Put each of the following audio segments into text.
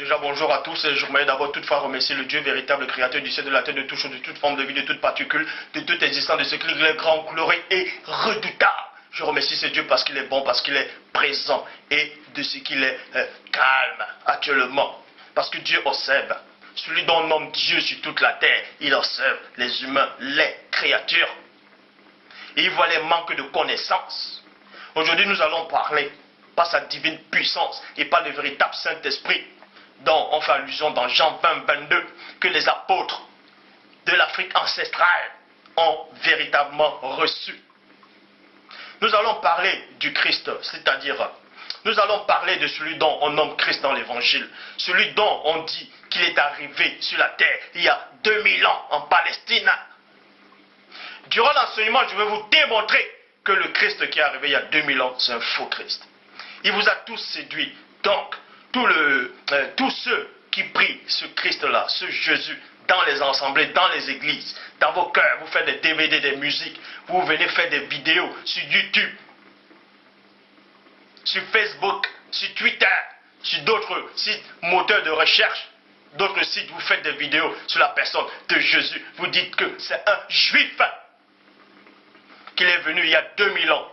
Déjà bonjour à tous, je voudrais d'abord toutefois remercier le Dieu véritable, créateur du ciel, de la terre, de toute chose, de toute forme de vie, de toute particule, de toute existence, de ce qu'il est grand, glorieux et redoutable. Je remercie ce Dieu parce qu'il est bon, parce qu'il est présent et de ce qu'il est calme actuellement. Parce que Dieu observe, celui dont on nomme Dieu sur toute la terre, il observe les humains, les créatures. Et il voit les manques de connaissances. Aujourd'hui nous allons parler par sa divine puissance et par le véritable Saint-Esprit dont on fait allusion dans Jean 20, 22, que les apôtres de l'Afrique ancestrale ont véritablement reçu. Nous allons parler du Christ, c'est-à-dire, nous allons parler de celui dont on nomme Christ dans l'Évangile, celui dont on dit qu'il est arrivé sur la terre il y a 2000 ans en Palestine. Durant l'enseignement, je vais vous démontrer que le Christ qui est arrivé il y a 2000 ans, c'est un faux Christ. Il vous a tous séduit. Donc, tous ceux qui prient ce Christ-là, ce Jésus, dans les assemblées, dans les églises, dans vos cœurs, vous faites des DVD, des musiques, vous venez faire des vidéos sur YouTube, sur Facebook, sur Twitter, sur d'autres sites moteurs de recherche, d'autres sites, vous faites des vidéos sur la personne de Jésus. Vous dites que c'est un juif qu'il est venu il y a 2000 ans.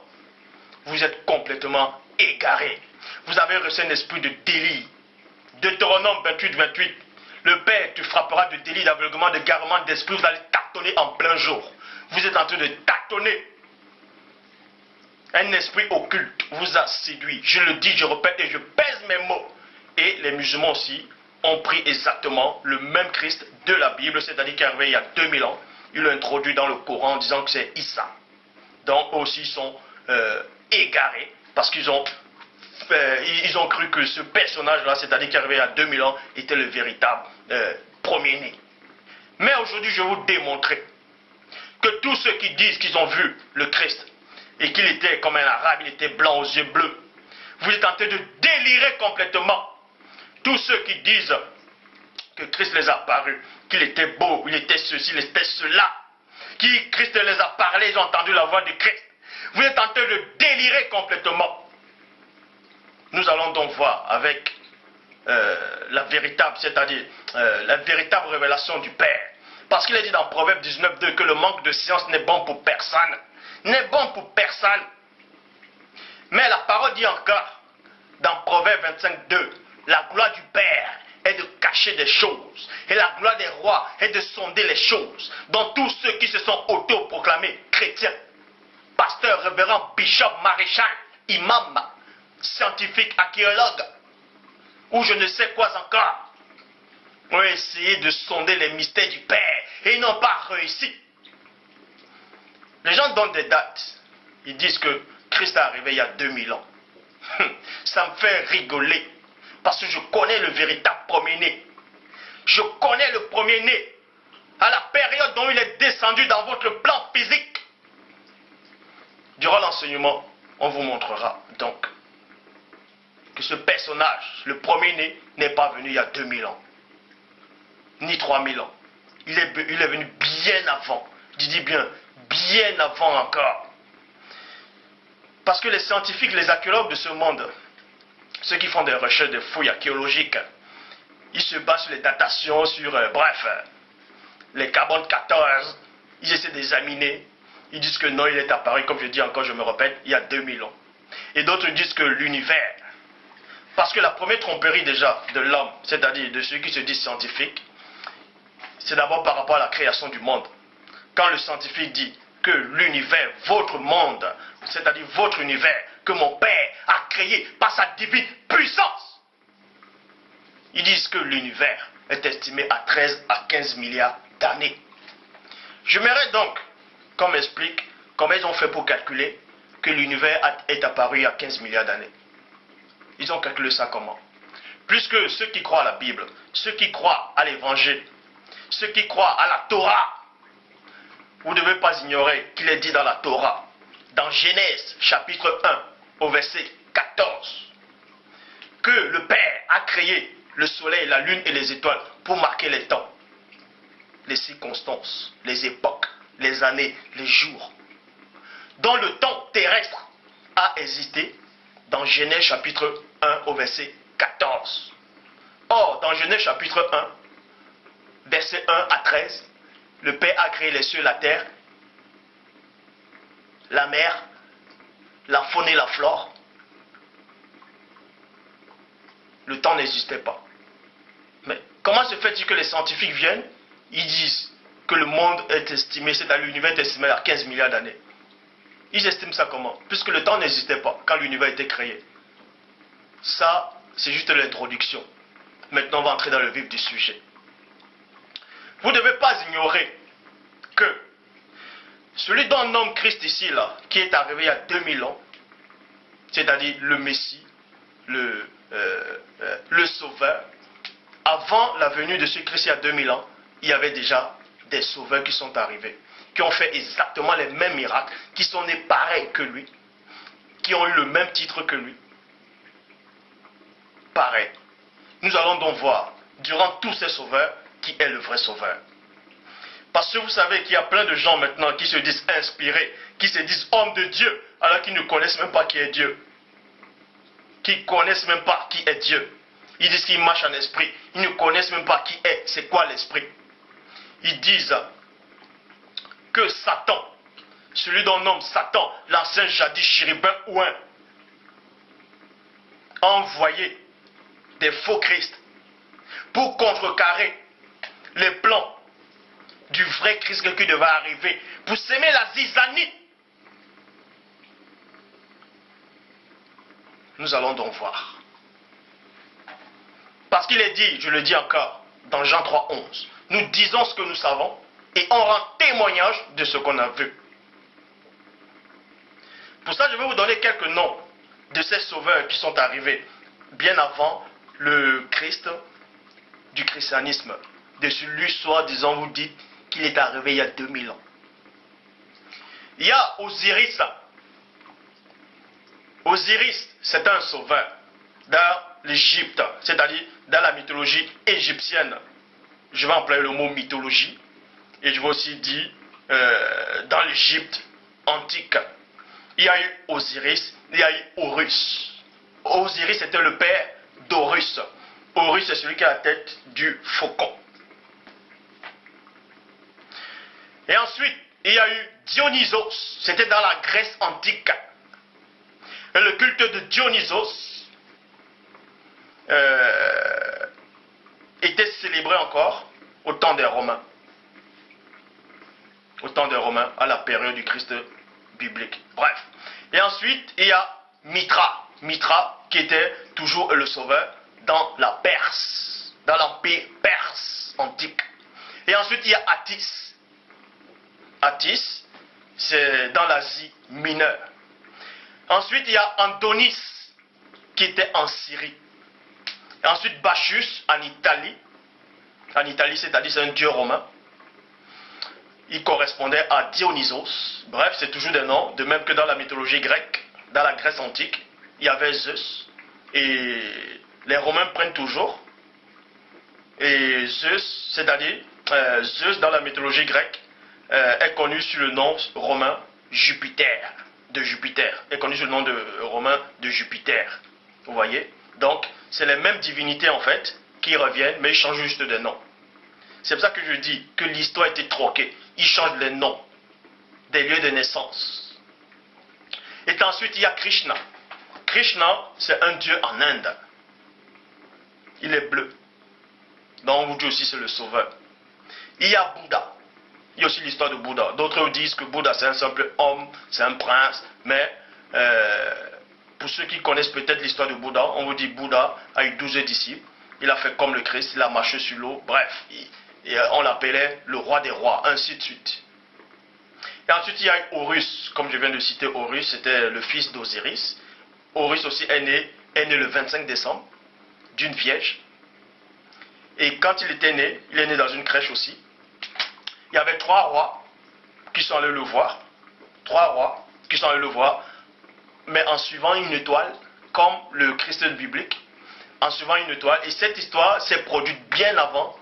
Vous êtes complètement égaré. Vous avez reçu un esprit de délire. Deutéronome 28, 28. Le Père te frappera de délit, d'aveuglement, de garement d'esprit. Vous allez tâtonner en plein jour. Vous êtes en train de tâtonner. Un esprit occulte vous a séduit. Je le dis, je répète et je pèse mes mots. Et les musulmans aussi ont pris exactement le même Christ de la Bible, c'est-à-dire qu'il est arrivé il y a 2000 ans. Ils l'ont introduit dans le Coran en disant que c'est Issa. Donc eux aussi sont égarés parce qu'ils ont cru que ce personnage-là, c'est-à-dire qui est arrivé il y a 2000 ans, était le véritable premier-né. Mais aujourd'hui, je vais vous démontrer que tous ceux qui disent qu'ils ont vu le Christ et qu'il était comme un arabe, il était blanc aux yeux bleus, vous êtes en train de délirer complètement. Tous ceux qui disent que Christ les a apparus, qu'il était beau, il était ceci, il était cela, qui Christ les a parlé, ils ont entendu la voix de Christ. Vous êtes en train de délirer complètement. Nous allons donc voir avec la véritable, c'est-à-dire la véritable révélation du Père. Parce qu'il est dit dans Proverbe 19, 2 que le manque de science n'est bon pour personne. N'est bon pour personne. Mais la parole dit encore, dans Proverbe 25, 2, la gloire du Père est de cacher des choses. Et la gloire des rois est de sonder les choses. Dans tous ceux qui se sont autoproclamés chrétiens, pasteurs, révérends, bishops, maréchal, imams, scientifiques, archéologues, ou je ne sais quoi encore, ont essayé de sonder les mystères du Père et ils n'ont pas réussi. Les gens donnent des dates. Ils disent que Christ est arrivé il y a 2000 ans. Ça me fait rigoler parce que je connais le véritable premier-né. Je connais le premier-né à la période dont il est descendu dans votre plan physique. Durant l'enseignement, on vous montrera donc que ce personnage, le premier-né, n'est pas venu il y a 2000 ans, ni 3000 ans. Il est venu bien avant. Je dis bien, bien avant encore. Parce que les scientifiques, les archéologues de ce monde, ceux qui font des recherches, des fouilles archéologiques, ils se basent sur les datations, sur, les carbone 14, ils essaient d'examiner. Ils disent que non, il est apparu, comme je dis encore, je me répète, il y a 2000 ans. Et d'autres disent que l'univers, parce que la première tromperie déjà de l'homme, c'est-à-dire de ceux qui se disent scientifiques, c'est d'abord par rapport à la création du monde. Quand le scientifique dit que l'univers, votre monde, c'est-à-dire votre univers, que mon Père a créé par sa divine puissance, ils disent que l'univers est estimé à 13 à 15 milliards d'années. J'aimerais donc qu'on m'explique comment ils ont fait pour calculer que l'univers est apparu il y a 15 milliards d'années. Ils ont calculé ça comment? Puisque ceux qui croient à la Bible, ceux qui croient à l'Évangile, ceux qui croient à la Torah, vous ne devez pas ignorer qu'il est dit dans la Torah, dans Genèse chapitre 1 au verset 14, que le Père a créé le soleil, la lune et les étoiles pour marquer les temps, les circonstances, les époques, les années, les jours, dont le temps terrestre a existé dans Genèse chapitre 1 au verset 14. Or, dans Genèse chapitre 1, verset 1 à 13, le Père a créé les cieux et la terre, la mer, la faune et la flore. Le temps n'existait pas. Mais comment se fait-il que les scientifiques viennent, ils disent que le monde est estimé, c'est-à-dire l'univers est estimé à 15 milliards d'années. Ils estiment ça comment? Puisque le temps n'existait pas quand l'univers a été créé. Ça, c'est juste l'introduction. Maintenant, on va entrer dans le vif du sujet. Vous ne devez pas ignorer que celui dont on nomme Christ ici, là, qui est arrivé il y a 2000 ans, c'est-à-dire le Messie, le Sauveur, avant la venue de ce Christ il y a 2000 ans, il y avait déjà des sauveurs qui sont arrivés, qui ont fait exactement les mêmes miracles, qui sont nés pareils que lui, qui ont eu le même titre que lui. Pareil. Nous allons donc voir, durant tous ces sauveurs, qui est le vrai sauveur. Parce que vous savez qu'il y a plein de gens maintenant qui se disent inspirés, qui se disent hommes de Dieu, alors qu'ils ne connaissent même pas qui est Dieu. Qui ne connaissent même pas qui est Dieu. Ils disent qu'ils marchent en esprit. Ils ne connaissent même pas qui est, c'est quoi l'esprit. Ils disent que Satan, celui dont on nomme Satan, l'ancien jadis chérubin ouin, a envoyé des faux Christ pour contrecarrer les plans du vrai Christ qui devait arriver, pour s'aimer la zizanie. Nous allons donc voir. Parce qu'il est dit, je le dis encore, dans Jean 3, 11, nous disons ce que nous savons et on rend témoignage de ce qu'on a vu. Pour ça, je vais vous donner quelques noms de ces sauveurs qui sont arrivés bien avant le Christ du christianisme. De celui, soi-disant, vous dites qu'il est arrivé il y a 2000 ans. Il y a Osiris. Osiris, c'est un sauveur dans l'Égypte, c'est-à-dire dans la mythologie égyptienne. Je vais employer le mot mythologie, et je vais aussi dire dans l'Égypte antique. Il y a eu Osiris, il y a eu Horus. Osiris était le père d'Horus. Horus, c'est celui qui a la tête du faucon. Et ensuite, il y a eu Dionysos, c'était dans la Grèce antique. Et le culte de Dionysos était célébré encore au temps des Romains. Au temps des Romains, à la période du Christ biblique. Bref. Et ensuite, il y a Mithra. Mithra, qui était toujours le sauveur dans la Perse, dans l'empire perse antique. Et ensuite, il y a Attis. Attis, c'est dans l'Asie mineure. Ensuite, il y a Antonis, qui était en Syrie. Et ensuite, Bacchus, en Italie. En Italie, c'est-à-dire c'est un dieu romain. Il correspondait à Dionysos. Bref, c'est toujours des noms, de même que dans la mythologie grecque, dans la Grèce antique, il y avait Zeus. Et les Romains prennent toujours. Et Zeus, c'est-à-dire Zeus dans la mythologie grecque, est connu sous le nom romain Jupiter, de Jupiter, est connu sous le nom romain de Jupiter. Vous voyez? Donc, c'est les mêmes divinités en fait qui reviennent, mais ils changent juste de nom. C'est pour ça que je dis que l'histoire a été troquée. Ils changent les noms des lieux de naissance. Et ensuite, il y a Krishna. Krishna, c'est un dieu en Inde. Il est bleu. Donc, on vous dit aussi c'est le sauveur. Il y a Bouddha. Il y a aussi l'histoire de Bouddha. D'autres disent que Bouddha c'est un simple homme, c'est un prince, mais pour ceux qui connaissent peut-être l'histoire de Bouddha, on vous dit Bouddha a eu 12 disciples, il a fait comme le Christ, il a marché sur l'eau, bref, on l'appelait le roi des rois, ainsi de suite. Et ensuite il y a Horus, comme je viens de citer Horus, c'était le fils d'Osiris. Horus aussi est né le 25 décembre d'une vierge. Et quand il était né, il est né dans une crèche aussi. Il y avait 3 rois qui sont allés le voir. 3 rois qui sont allés le voir, mais en suivant une étoile, comme le Christ biblique, en suivant une étoile. Et cette histoire s'est produite bien avant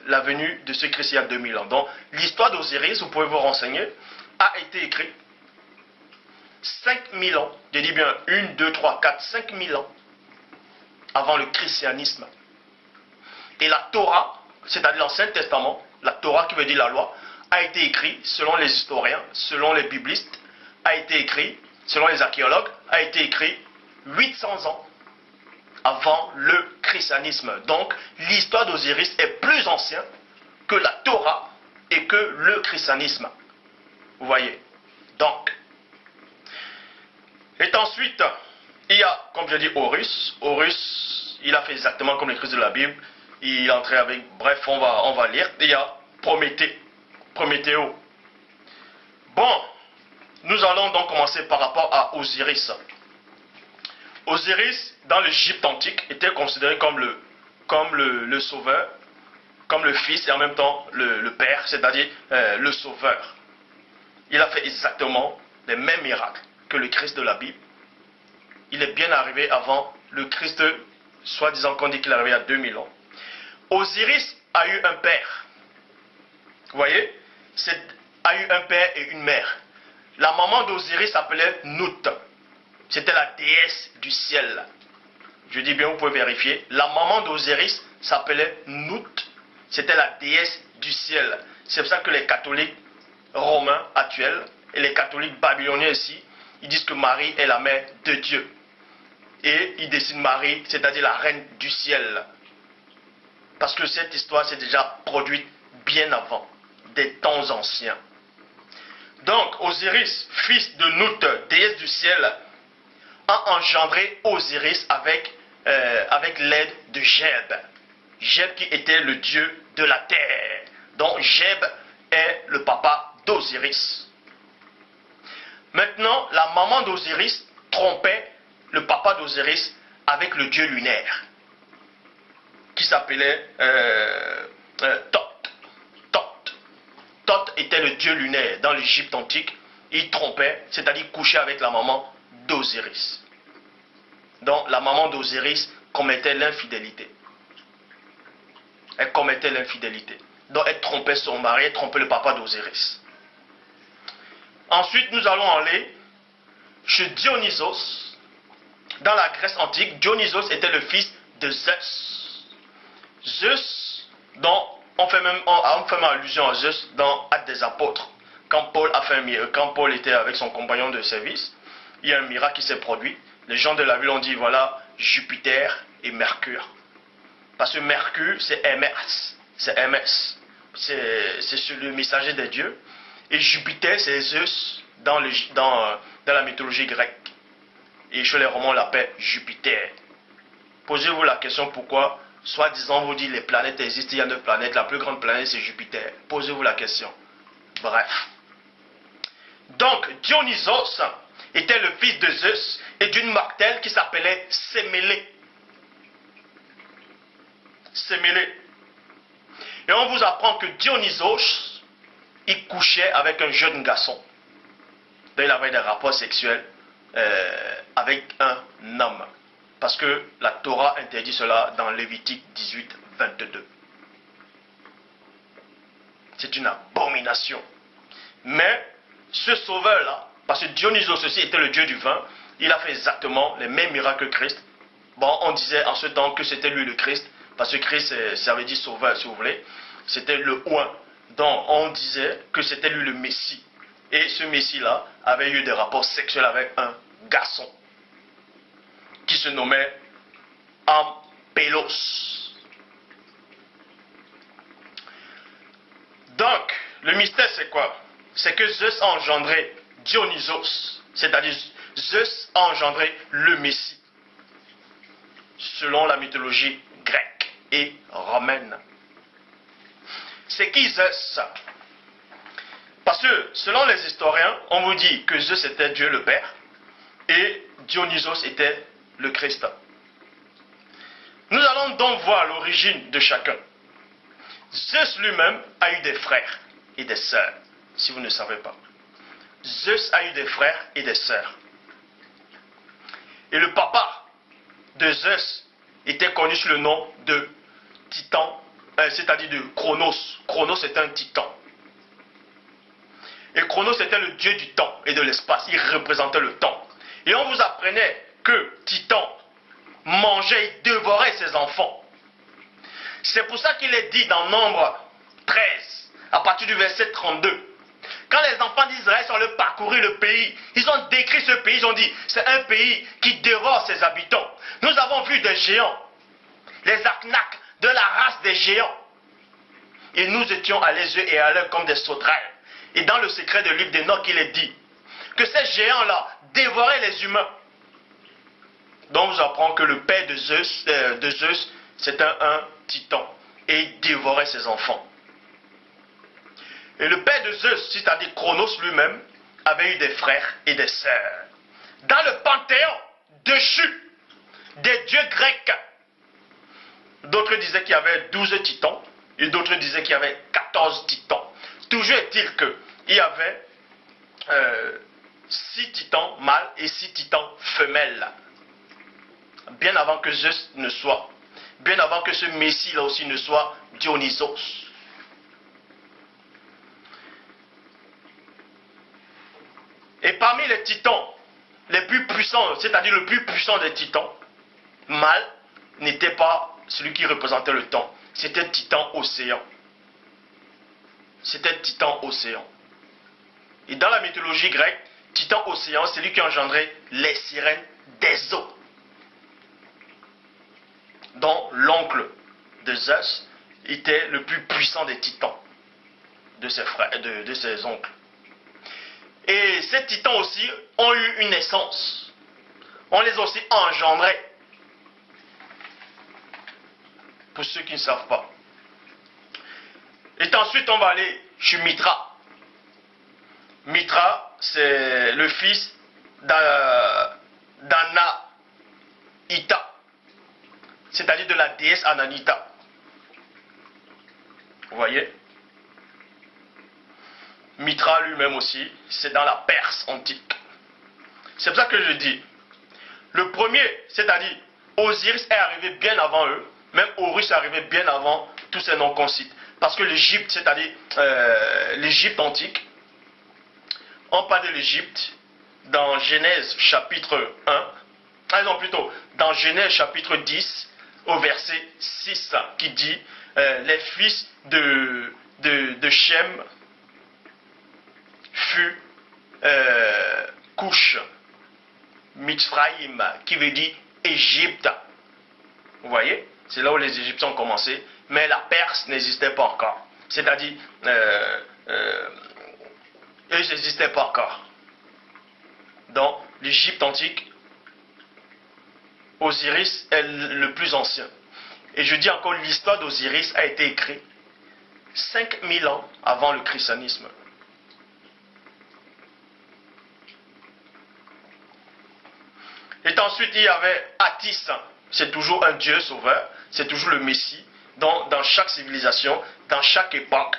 la venue de ce Christ il y a 2000 ans. Donc, l'histoire d'Osiris, vous pouvez vous renseigner, a été écrite 5000 ans, je dis bien 1, 2, 3, 4, 5000 ans avant le christianisme. Et la Torah, c'est-à-dire l'Ancien Testament, la Torah qui veut dire la loi, a été écrit, selon les historiens, selon les biblistes, a été écrit, selon les archéologues, a été écrit 800 ans avant le christianisme. Donc, l'histoire d'Osiris est plus ancienne que la Torah et que le christianisme. Vous voyez. Donc, et ensuite, il y a, comme je dis, Horus. Horus, il a fait exactement comme le Christ de la Bible. Il est entré avec, bref, on va lire. Il y a Prométhée. Prométhéo. Bon, nous allons donc commencer par rapport à Osiris. Osiris, dans l'Égypte antique, était considéré comme le sauveur, comme le fils et en même temps le père, c'est-à-dire le sauveur. Il a fait exactement les mêmes miracles que le Christ de la Bible. Il est bien arrivé avant le Christ, soi-disant qu'on dit qu'il est arrivé il y a 2000 ans. Osiris a eu un père. Vous voyez? A eu un père et une mère. La maman d'Osiris s'appelait Nout. C'était la déesse du ciel. Je dis bien, vous pouvez vérifier. La maman d'Osiris s'appelait Nout. C'était la déesse du ciel. C'est pour ça que les catholiques romains actuels et les catholiques babyloniens ici, ils disent que Marie est la mère de Dieu. Et ils dessinent Marie, c'est-à-dire la reine du ciel. Parce que cette histoire s'est déjà produite bien avant, des temps anciens. Donc, Osiris, fils de Nout, déesse du ciel, a engendré Osiris avec l'aide de Geb. Geb qui était le dieu de la terre. Donc, Geb est le papa d'Osiris. Maintenant, la maman d'Osiris trompait le papa d'Osiris avec le dieu lunaire, qui s'appelait Thoth. Thoth était le dieu lunaire dans l'Égypte antique. Il trompait, c'est-à-dire couchait avec la maman d'Osiris. Donc la maman d'Osiris commettait l'infidélité. Elle commettait l'infidélité. Donc elle trompait son mari, elle trompait le papa d'Osiris. Ensuite, nous allons aller chez Dionysos. Dans la Grèce antique, Dionysos était le fils de Zeus. Zeus, dont on fait même allusion à Zeus dans Actes des Apôtres. Quand Paul était avec son compagnon de service, il y a un miracle qui s'est produit. Les gens de la ville ont dit, voilà, Jupiter et Mercure. Parce que Mercure, c'est Hermès. C'est Hermès. C'est le messager des dieux. Et Jupiter, c'est Zeus dans la mythologie grecque. Et chez les Romains, on l'appelle Jupiter. Posez-vous la question pourquoi, soi-disant, vous dites les planètes existent, il y a 9 planètes, la plus grande planète c'est Jupiter. Posez-vous la question. Bref. Donc, Dionysos était le fils de Zeus et d'une mortelle qui s'appelait Sémélé. Sémélé. Et on vous apprend que Dionysos, il couchait avec un jeune garçon. Donc, il avait des rapports sexuels avec un homme. Parce que la Torah interdit cela dans Lévitique 18, 22. C'est une abomination. Mais ce sauveur-là, parce que Dionysos aussi était le dieu du vin, il a fait exactement les mêmes miracles que Christ. Bon, on disait en ce temps que c'était lui le Christ, parce que Christ, ça veut dire sauveur, si vous voulez. C'était le oint. Donc, on disait que c'était lui le Messie. Et ce Messie-là avait eu des rapports sexuels avec un garçon qui se nommait Ampélos. Donc, le mystère c'est quoi? C'est que Zeus a engendré Dionysos, c'est-à-dire Zeus a engendré le Messie, selon la mythologie grecque et romaine. C'est qui Zeus? Parce que selon les historiens, on vous dit que Zeus était Dieu le Père et Dionysos était le Christ. Nous allons donc voir l'origine de chacun. Zeus lui-même a eu des frères et des sœurs, si vous ne savez pas. Zeus a eu des frères et des sœurs. Et le papa de Zeus était connu sous le nom de Titan, c'est-à-dire de Chronos. Chronos était un titan. Et Chronos était le dieu du temps et de l'espace. Il représentait le temps. Et on vous apprenait que Titan mangeait et dévorait ses enfants. C'est pour ça qu'il est dit dans Nombre 13, à partir du verset 32. Quand les enfants d'Israël sont allés parcourir le pays, ils ont décrit ce pays, ils ont dit, c'est un pays qui dévore ses habitants. Nous avons vu des géants, les Aknaks, de la race des géants. Et nous étions à les yeux et à l'œil comme des sauterelles. Et dans le secret de livre d'Enoch, il est dit que ces géants-là dévoraient les humains. Donc, on nous apprend que le père de Zeus, c'était un titan. Et il dévorait ses enfants. Et le père de Zeus, c'est-à-dire Chronos lui-même, avait eu des frères et des sœurs. Dans le panthéon déchu des dieux grecs, d'autres disaient qu'il y avait 12 titans, et d'autres disaient qu'il y avait 14 titans. Toujours est-il qu'il y avait 6 titans mâles et 6 titans femelles. Bien avant que Zeus ne soit, bien avant que ce Messie-là aussi ne soit Dionysos. Et parmi les titans les plus puissants, c'est-à-dire le plus puissant des titans, mâle n'était pas celui qui représentait le temps. C'était Titan Océan. C'était Titan Océan. Et dans la mythologie grecque, Titan Océan, c'est lui qui engendrait les sirènes des eaux. Dont l'oncle de Zeus était le plus puissant des titans, de ses frères, de ses oncles. Et ces titans aussi ont eu une naissance. On les a aussi engendrés. Pour ceux qui ne savent pas. Et ensuite, on va aller chez Mitra. Mitra, c'est le fils d'Anaïta, c'est-à-dire de la déesse Ananita. Vous voyez? Mitra lui-même aussi, c'est dans la Perse antique. C'est pour ça que je dis, le premier, c'est-à-dire Osiris est arrivé bien avant eux, même Horus est arrivé bien avant tous ces noms qu'on cite. Parce que l'Égypte, c'est-à-dire l'Égypte antique, on parle de l'Égypte dans Genèse chapitre 1, non plutôt, dans Genèse chapitre 10, au verset 6, qui dit les fils de Shem fut Cush, Mitzraïm, qui veut dire Égypte. Vous voyez? C'est là où les Égyptiens ont commencé, mais la Perse n'existait pas encore. C'est-à-dire, eux n'existaient pas encore. Dans l'Égypte antique, Osiris est le plus ancien. Et je dis encore, l'histoire d'Osiris a été écrite 5000 ans avant le christianisme. Et ensuite, il y avait Attis, c'est toujours un dieu sauveur, c'est toujours le Messie. Dans chaque civilisation, dans chaque époque,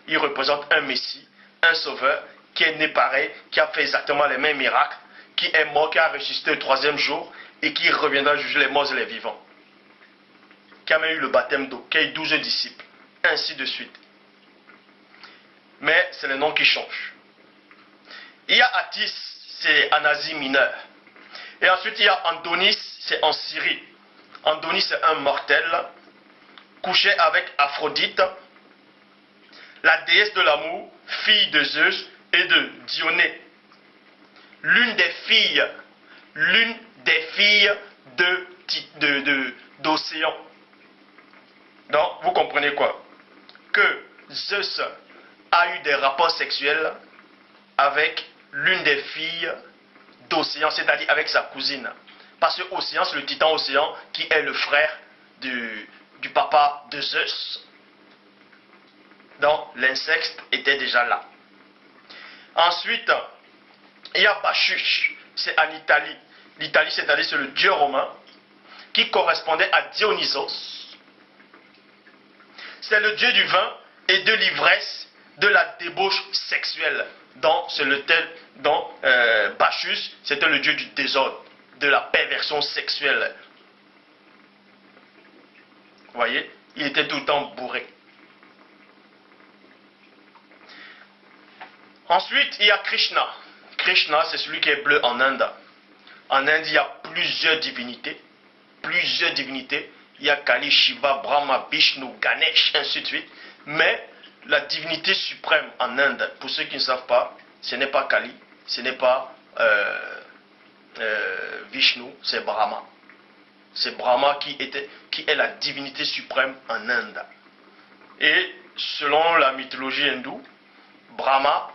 il représente un Messie, un sauveur, qui est né pareil, qui a fait exactement les mêmes miracles, qui est mort, qui a ressuscité le 3e jour, et qui reviendra juger les morts et les vivants. Qui a même eu le baptême d'eau, qui a eu 12 disciples, ainsi de suite. Mais c'est le nom qui change. Il y a Attis, c'est en Asie mineure. Et ensuite il y a Andonis, c'est en Syrie. Andonis c'est un mortel, couché avec Aphrodite, la déesse de l'amour, fille de Zeus et de Dionée. L'une des filles d'Océan. Donc, vous comprenez quoi? Que Zeus a eu des rapports sexuels avec l'une des filles d'Océan, c'est-à-dire avec sa cousine. Parce que Océan, c'est le titan Océan qui est le frère du papa de Zeus. Donc, l'inceste était déjà là. Ensuite, il y a Bacchus, c'est en Italie. L'Italie, c'est-à-dire c'est le dieu romain qui correspondait à Dionysos. C'est le dieu du vin et de l'ivresse, de la débauche sexuelle. Donc, c'est le tel dont Bacchus, c'était le dieu du désordre, de la perversion sexuelle. Vous voyez, il était tout le temps bourré. Ensuite, il y a Krishna. Krishna, c'est celui qui est bleu en Inde. En Inde, il y a plusieurs divinités. il y a Kali, Shiva, Brahma, Vishnu, Ganesh, ainsi de suite. Mais la divinité suprême en Inde, pour ceux qui ne savent pas, ce n'est pas Kali, ce n'est pas Vishnu, c'est Brahma. C'est Brahma qui est la divinité suprême en Inde. Et selon la mythologie hindoue, Brahma,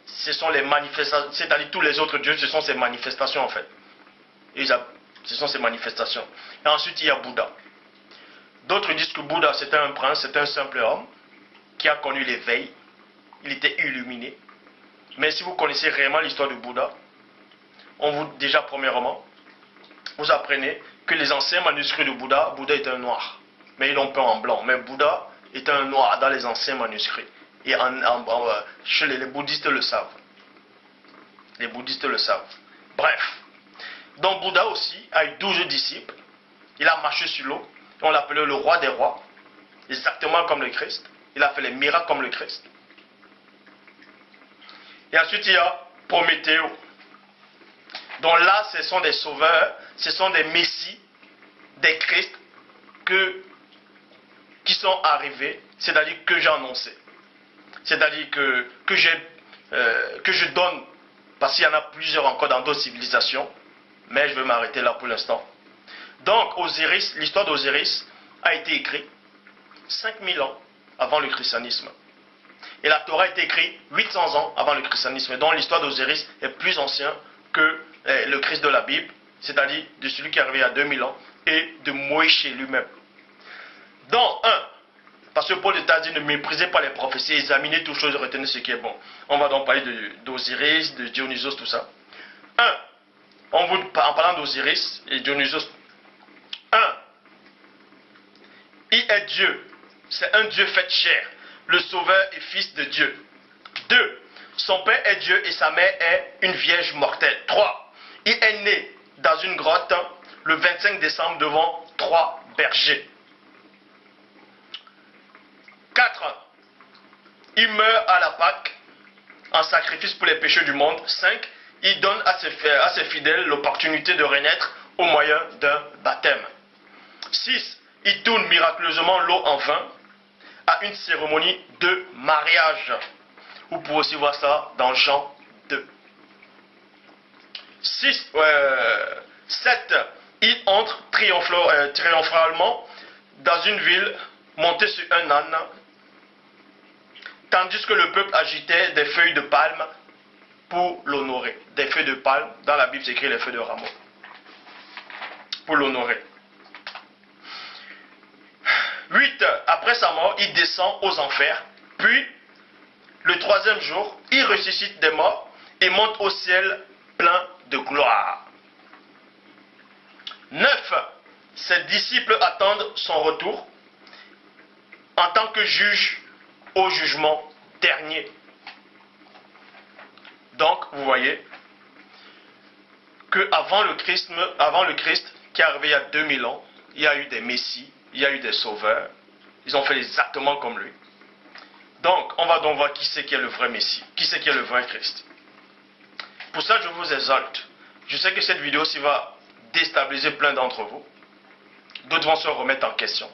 ce sont les manifestations, c'est-à-dire tous les autres dieux, ce sont ces manifestations en fait. Ce sont ces manifestations. Et ensuite, il y a Bouddha. D'autres disent que Bouddha, c'était un prince, c'était un simple homme qui a connu l'éveil. Il était illuminé. Mais si vous connaissez réellement l'histoire de Bouddha, déjà premièrement, vous apprenez que les anciens manuscrits de Bouddha, Bouddha était un noir. Mais ils l'ont peint en blanc. Mais Bouddha était un noir dans les anciens manuscrits. Et chez les bouddhistes le savent. Les bouddhistes le savent. Bref. Donc Bouddha aussi a eu 12 disciples. Il a marché sur l'eau. On l'appelait le roi des rois. Exactement comme le Christ. Il a fait les miracles comme le Christ. Et ensuite il y a Prométhée. Donc là, ce sont des sauveurs, ce sont des messies, des Christ qui sont arrivés, c'est-à-dire que j'ai annoncé. C'est-à-dire que je donne, parce qu'il y en a plusieurs encore dans d'autres civilisations, mais je vais m'arrêter là pour l'instant. Donc Osiris, l'histoire d'Osiris a été écrite 5000 ans avant le christianisme. Et la Torah a été écrite 800 ans avant le christianisme. Donc l'histoire d'Osiris est plus ancienne que le Christ de la Bible, c'est-à-dire de celui qui est arrivé il y a 2000 ans, et de Moïse lui-même. Donc, parce que Paul t'a dit ne méprisez pas les prophéties, examinez toutes choses et retenez ce qui est bon. On va donc parler d'Osiris, de Dionysos, tout ça. En parlant d'Osiris et Dionysos, il est Dieu, c'est un Dieu fait chair, le sauveur et fils de Dieu. 2. Son père est Dieu et sa mère est une vierge mortelle. 3. Il est né dans une grotte le 25 décembre devant 3 bergers. 4. Il meurt à la Pâque en sacrifice pour les péchés du monde. 5. Il donne à ses fidèles l'opportunité de renaître au moyen d'un baptême. 6. Il tourne miraculeusement l'eau en vin à une cérémonie de mariage. Vous pouvez aussi voir ça dans Jean 2. 7. Il entre triomphalement dans une ville monté sur un âne, tandis que le peuple agitait des feuilles de palme pour l'honorer. Des feuilles de palme, dans la Bible c'est écrit les feuilles de rameau, pour l'honorer. 8. Après sa mort, il descend aux enfers, puis le 3e jour, il ressuscite des morts et monte au ciel plein de gloire. 9. Ses disciples attendent son retour en tant que juge au jugement dernier. Donc, vous voyez qu'avant le Christ qui est arrivé il y a 2000 ans, il y a eu des messies, il y a eu des sauveurs. Ils ont fait exactement comme lui. Donc, on va donc voir qui c'est qui est le vrai Messie, qui c'est qui est le vrai Christ. Pour ça, je vous exalte. Je sais que cette vidéo-ci va déstabiliser plein d'entre vous. D'autres vont se remettre en question.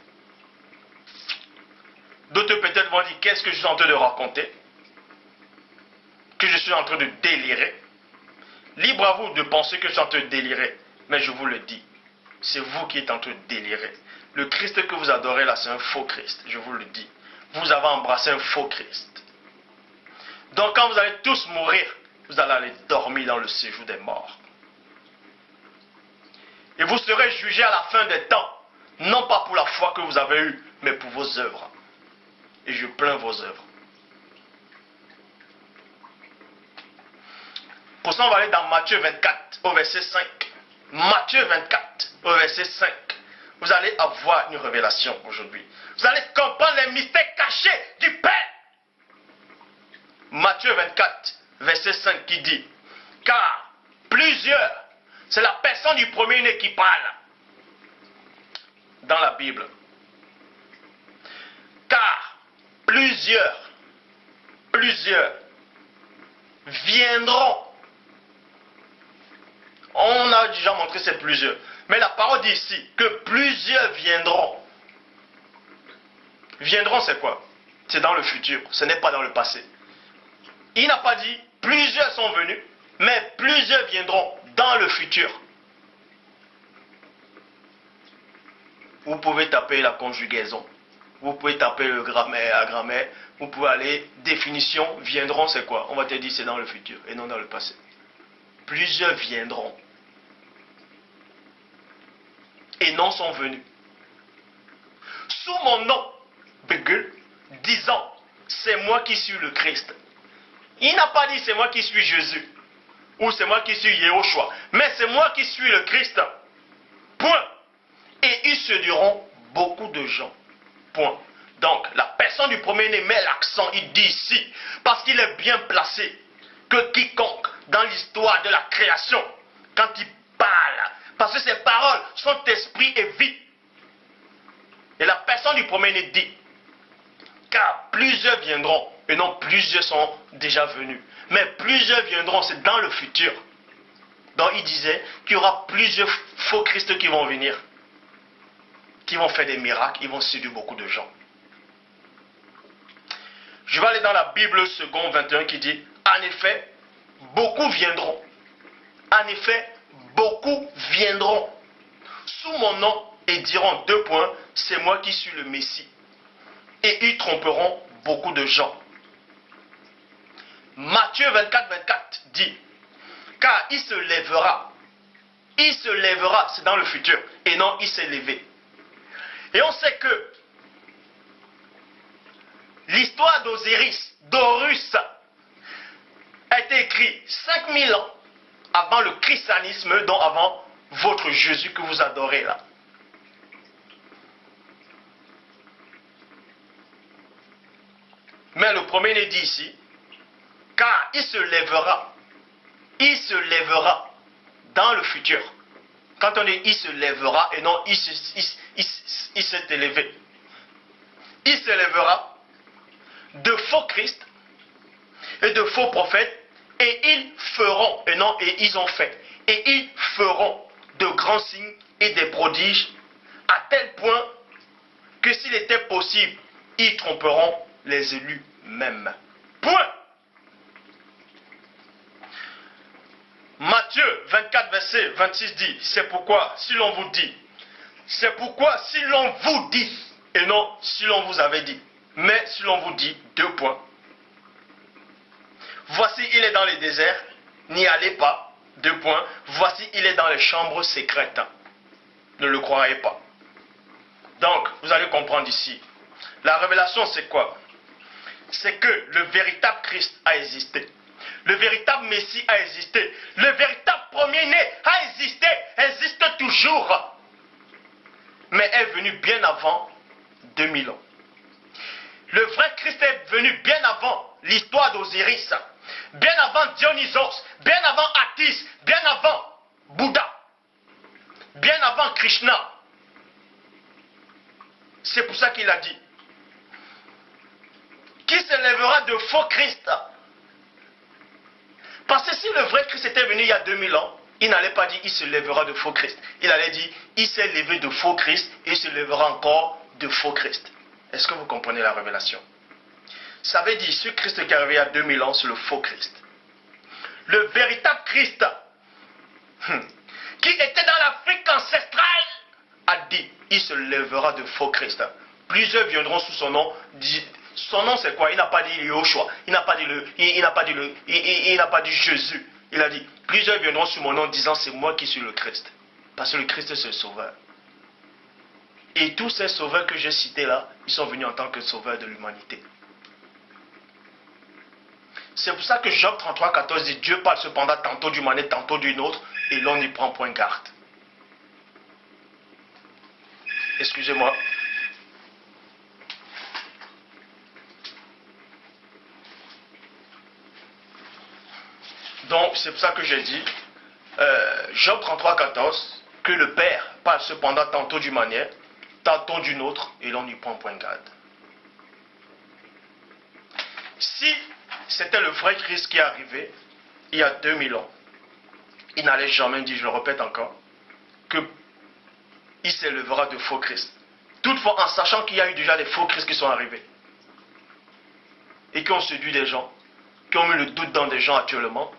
D'autres peut-être vont dire, qu'est-ce que je suis en train de raconter? Que je suis en train de délirer. Libre à vous de penser que je suis en train de délirer. Mais je vous le dis, c'est vous qui êtes en train de délirer. Le Christ que vous adorez là, c'est un faux Christ, je vous le dis. Vous avez embrassé un faux Christ. Donc quand vous allez tous mourir, vous allez aller dormir dans le séjour des morts. Et vous serez jugés à la fin des temps, non pas pour la foi que vous avez eue, mais pour vos œuvres. Et je plains vos œuvres. Pour ça, on va aller dans Matthieu 24, au verset 5. Matthieu 24, au verset 5. Vous allez avoir une révélation aujourd'hui. Vous allez comprendre les mystères cachés du Père. Matthieu 24, verset 5 qui dit, car plusieurs, c'est la personne du premier-né qui parle dans la Bible. Car plusieurs viendront. On a déjà montré ces plusieurs. Mais la parole dit ici que plusieurs viendront. Viendront, c'est quoi? C'est dans le futur, ce n'est pas dans le passé. Il n'a pas dit plusieurs sont venus, mais plusieurs viendront dans le futur. Vous pouvez taper la conjugaison, vous pouvez taper le grammaire, la grammaire, vous pouvez aller, définition, viendront, c'est quoi? On va te dire c'est dans le futur et non dans le passé. Plusieurs viendront. Et non sont venus. Sous mon nom, disant, c'est moi qui suis le Christ. Il n'a pas dit c'est moi qui suis Jésus, ou c'est moi qui suis Yehoshua, mais c'est moi qui suis le Christ. Point. Et ils se diront beaucoup de gens. Point. Donc, la personne du premier-né met l'accent, il dit ici, parce qu'il est bien placé, que quiconque, dans l'histoire de la création, quand il parle, parce que ses paroles sont esprit et vie. Et la personne du premier-né dit, car plusieurs viendront, et non plusieurs sont déjà venus. Mais plusieurs viendront, c'est dans le futur. Donc il disait qu'il y aura plusieurs faux Christ qui vont venir, qui vont faire des miracles, ils vont séduire beaucoup de gens. Je vais aller dans la Bible second 21 qui dit, en effet, beaucoup viendront. En effet, beaucoup viendront sous mon nom et diront deux points, c'est moi qui suis le Messie. Et ils tromperont beaucoup de gens. Matthieu 24, 24 dit, car il se lèvera, c'est dans le futur, et non il s'est levé. Et on sait que l'histoire d'Horus a été écrite 5000 ans avant le christianisme, donc avant votre Jésus que vous adorez là. Mais le premier dit ici, car il se lèvera dans le futur. Quand on dit il se lèvera et non il s'est élevé. Il se lèvera de faux Christ et de faux prophètes et ils feront, et non et ils ont fait, et ils feront de grands signes et des prodiges à tel point que s'il était possible, ils tromperont les élus même. Point. Matthieu 24, verset 26 dit, c'est pourquoi si l'on vous dit, et non si l'on vous avait dit, mais si l'on vous dit, deux points. Voici, il est dans les déserts, n'y allez pas, deux points. Voici, il est dans les chambres secrètes, ne le croyez pas. Donc, vous allez comprendre ici, la révélation c'est quoi? C'est que le véritable Christ a existé. Le véritable Messie a existé. Le véritable premier-né a existé, existe toujours. Mais est venu bien avant 2000 ans. Le vrai Christ est venu bien avant l'histoire d'Osiris, bien avant Dionysos, bien avant Attis, bien avant Bouddha, bien avant Krishna. C'est pour ça qu'il a dit, qui se lèvera de faux Christ? Parce que si le vrai Christ était venu il y a 2000 ans, il n'allait pas dire il se lèvera de faux Christ. Il allait dire il s'est levé de faux Christ et il se lèvera encore de faux Christ. Est-ce que vous comprenez la révélation? Ça veut dire ce Christ qui est arrivé il y a 2000 ans, c'est le faux Christ. Le véritable Christ qui était dans l'Afrique ancestrale a dit il se lèvera de faux Christ. Plusieurs viendront sous son nom. Son nom c'est quoi? Il n'a pas dit Yehoshua, il n'a pas dit Jésus. Il a dit plusieurs viendront sous mon nom disant c'est moi qui suis le Christ. Parce que le Christ c'est le sauveur. Et tous ces sauveurs que j'ai cités là, ils sont venus en tant que sauveurs de l'humanité. C'est pour ça que Job 33, 14 dit Dieu parle cependant tantôt d'une manière, tantôt d'une autre, et l'on n'y prend point garde. Excusez-moi. Donc, c'est pour ça que j'ai dit, Job 33, 14, que le Père parle cependant tantôt d'une manière, tantôt d'une autre, et l'on n'y prend point garde. Si c'était le vrai Christ qui est arrivé, il y a 2000 ans, il n'allait jamais dire, je le répète encore, que il s'élèvera de faux Christ. Toutefois, en sachant qu'il y a eu déjà des faux Christ qui sont arrivés et qui ont séduit des gens, qui ont mis le doute dans des gens actuellement,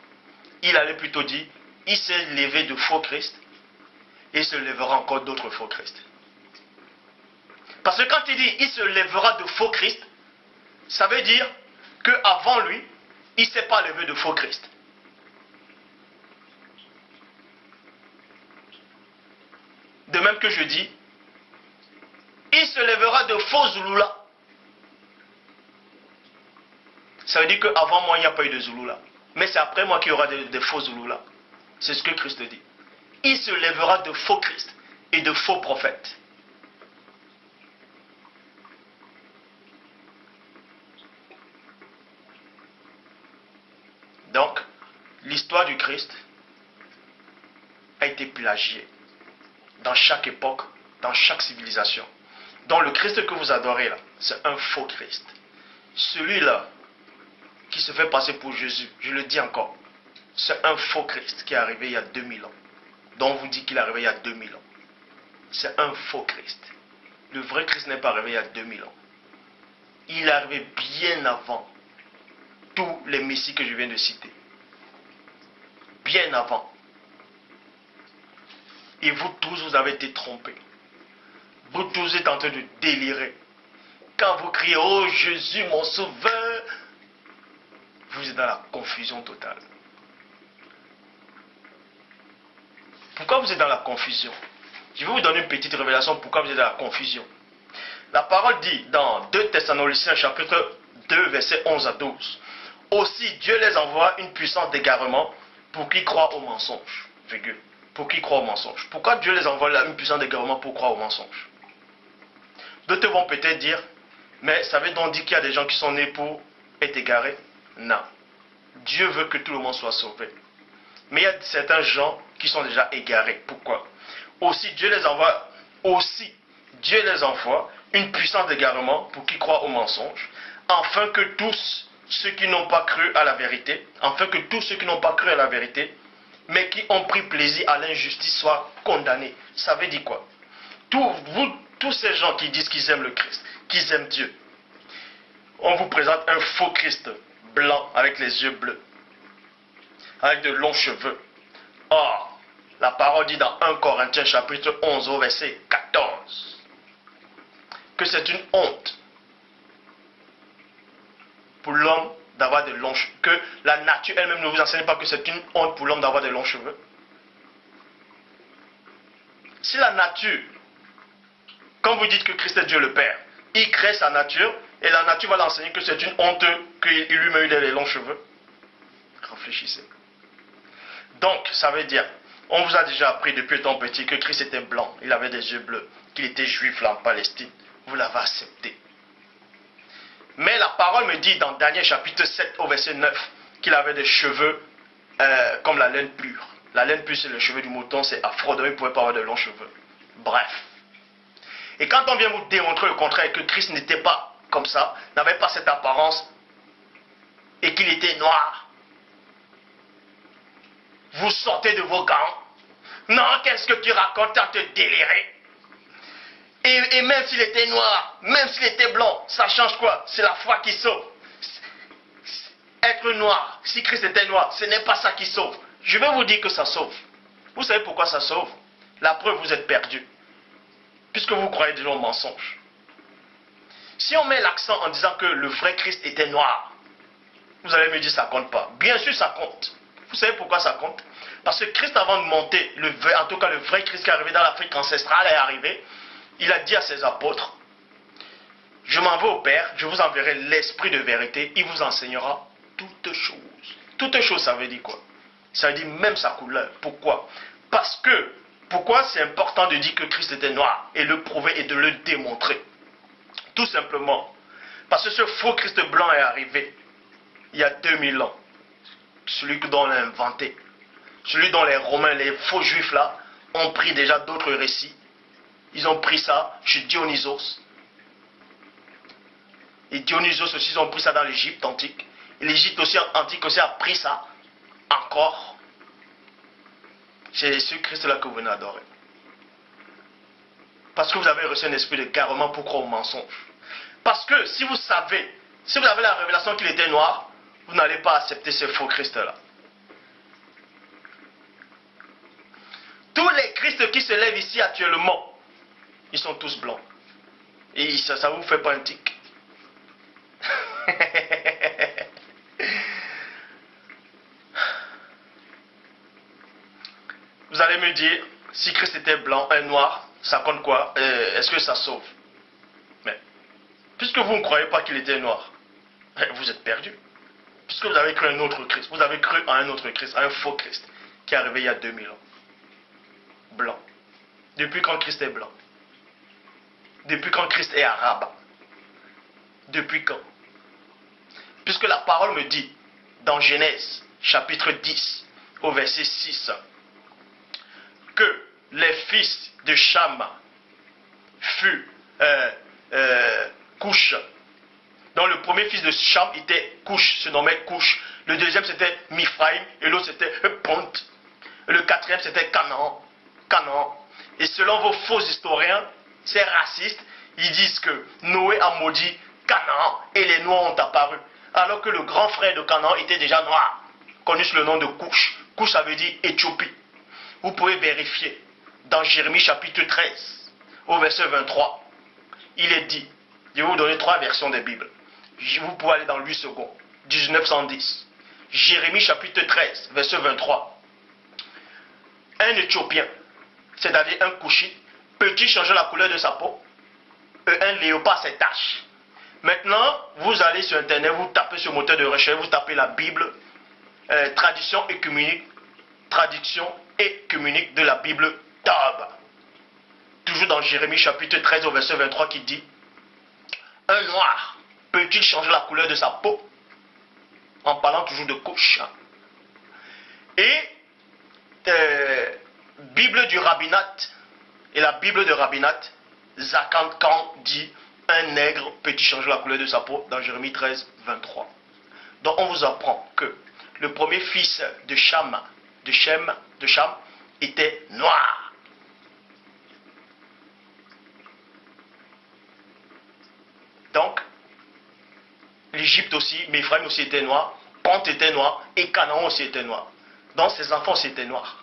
il allait plutôt dire, il s'est levé de faux Christ et il se lèvera encore d'autres faux Christ. Parce que quand il dit, il se lèvera de faux Christ, ça veut dire qu'avant lui, il ne s'est pas levé de faux Christ. De même que je dis, il se lèvera de faux Zulula. Ça veut dire qu'avant moi, il n'y a pas eu de Zulula. Mais c'est après moi qu'il y aura des faux Zulula. C'est ce que Christ dit. Il se lèvera de faux Christ et de faux prophètes. Donc, l'histoire du Christ a été plagiée dans chaque époque, dans chaque civilisation. Donc le Christ que vous adorez là, c'est un faux Christ. Celui-là qui se fait passer pour Jésus, je le dis encore, c'est un faux Christ qui est arrivé il y a 2000 ans. Donc on vous dit qu'il est arrivé il y a 2000 ans. C'est un faux Christ. Le vrai Christ n'est pas arrivé il y a 2000 ans. Il est arrivé bien avant tous les messies que je viens de citer. Bien avant. Et vous tous, vous avez été trompés. Vous tous êtes en train de délirer. Quand vous criez, oh Jésus mon sauveur, vous êtes dans la confusion totale. Pourquoi vous êtes dans la confusion? Je vais vous donner une petite révélation pourquoi vous êtes dans la confusion. La parole dit dans 2 Thessaloniciens chapitre 2 versets 11 à 12. Aussi Dieu les envoie une puissance d'égarement pour qu'ils croient au mensonge. Virgule. Pour qu'ils croient au mensonge. Pourquoi Dieu les envoie une puissance d'égarement pour croire au mensonge? D'autres vont peut-être dire, mais ça veut donc dire qu'il y a des gens qui sont nés pour être égarés? Non. Dieu veut que tout le monde soit sauvé. Mais il y a certains gens qui sont déjà égarés. Pourquoi? Dieu les envoie une puissance d'égarement pour qu'ils croient au mensonge, afin que tous ceux qui n'ont pas cru à la vérité, mais qui ont pris plaisir à l'injustice soient condamnés. Ça veut dire quoi? Tous ces gens qui disent qu'ils aiment le Christ, qu'ils aiment Dieu, on vous présente un faux Christ blanc avec les yeux bleus, avec de longs cheveux. Or, la parole dit dans 1 Corinthiens chapitre 11 au verset 14 que c'est une honte pour l'homme d'avoir de longs cheveux, que la nature elle-même ne vous enseigne pas que c'est une honte pour l'homme d'avoir de longs cheveux. Si la nature, quand vous dites que Christ est Dieu le Père, il crée sa nature et la nature va l'enseigner que c'est une honte qu'il lui-même ait des longs cheveux. Réfléchissez. Donc, ça veut dire, on vous a déjà appris depuis étant petit que Christ était blanc, il avait des yeux bleus, qu'il était juif là en Palestine. Vous l'avez accepté. Mais la parole me dit dans Daniel chapitre 7 au verset 9 qu'il avait des cheveux comme la laine pure. La laine pure c'est le cheveu du mouton, c'est afro, donc il ne pouvait pas avoir de longs cheveux. Bref. Et quand on vient vous démontrer le contraire, que Christ n'était pas comme ça, n'avait pas cette apparence, et qu'il était noir, vous sortez de vos gants. Non, qu'est-ce que tu racontes en te délirer? Et même s'il était noir, même s'il était blanc, ça change quoi? C'est la foi qui sauve. Être noir, si Christ était noir, ce n'est pas ça qui sauve. Je vais vous dire que ça sauve. Vous savez pourquoi ça sauve? La preuve, vous êtes perdus. Puisque vous croyez déjà au mensonge. Si on met l'accent en disant que le vrai Christ était noir, vous allez me dire ça compte pas. Bien sûr ça compte. Vous savez pourquoi ça compte? Parce que Christ avant de monter, en tout cas le vrai Christ qui est arrivé dans l'Afrique ancestrale est arrivé, il a dit à ses apôtres, je m'en vais au Père, je vous enverrai l'Esprit de vérité, il vous enseignera toutes choses. Toutes choses, ça veut dire quoi? Ça veut dire même sa couleur. Pourquoi? Parce que, pourquoi c'est important de dire que Christ était noir et le prouver et de le démontrer? Tout simplement, parce que ce faux Christ blanc est arrivé il y a 2000 ans. Celui dont on a inventé. Celui dont les Romains, les faux juifs là, ont pris déjà d'autres récits. Ils ont pris ça chez Dionysos. Et Dionysos aussi, ils ont pris ça dans l'Égypte antique. Et l'Égypte antique aussi a pris ça encore. C'est ce Christ-là que vous venez adorer. Parce que vous avez reçu un esprit de carrément pour croire au mensonge. Parce que si vous savez, si vous avez la révélation qu'il était noir, vous n'allez pas accepter ce faux Christ-là. Tous les Christ qui se lèvent ici actuellement, ils sont tous blancs. Et ça ne vous fait pas un tic. Vous allez me dire, si Christ était blanc, un noir, ça compte quoi? Est-ce que ça sauve? Mais, puisque vous ne croyez pas qu'il était noir, vous êtes perdu. Puisque vous avez cru à un autre Christ, vous avez cru à un autre Christ, à un faux Christ, qui est arrivé il y a 2000 ans. Blanc. Depuis quand Christ est blanc? Depuis quand Christ est arabe? Depuis quand? Puisque la parole me dit, dans Genèse, chapitre 10, au verset 6, que les fils de Cham furent Couche. Donc le premier fils de Cham était Couche, se nommait Couche. Le deuxième c'était Mifraïm et l'autre c'était Pont. Le quatrième c'était Canaan. Et selon vos faux historiens, ces racistes, ils disent que Noé a maudit Canaan et les Noirs ont apparu. Alors que le grand frère de Canaan était déjà noir, connu sous le nom de Couche. Couche ça veut dire Éthiopie. Vous pouvez vérifier dans Jérémie chapitre 13, au verset 23. Il est dit, je vais vous donner 3 versions des Bibles. Vous pouvez aller dans 8 secondes, 1910. Jérémie chapitre 13, verset 23. Un Éthiopien, c'est-à-dire un Couchite, peut-il changer la couleur de sa peau? Un léopard, c'est tache. Maintenant, vous allez sur Internet, vous tapez sur le moteur de recherche, vous tapez la Bible, traduction écuménique de la Bible Tob. Toujours dans Jérémie chapitre 13 au verset 23 qui dit, un noir peut-il changer la couleur de sa peau? En parlant toujours de couche. Et Bible du rabbinat et la Bible de rabbinat, Zakant Khan dit, un nègre peut-il changer la couleur de sa peau? Dans Jérémie 13, 23. Donc on vous apprend que le premier fils de Cham était noir. Donc, l'Égypte aussi, Méphraïm aussi était noir, Pont était noir et Canaan aussi était noir. Donc ses enfants aussi étaient noirs.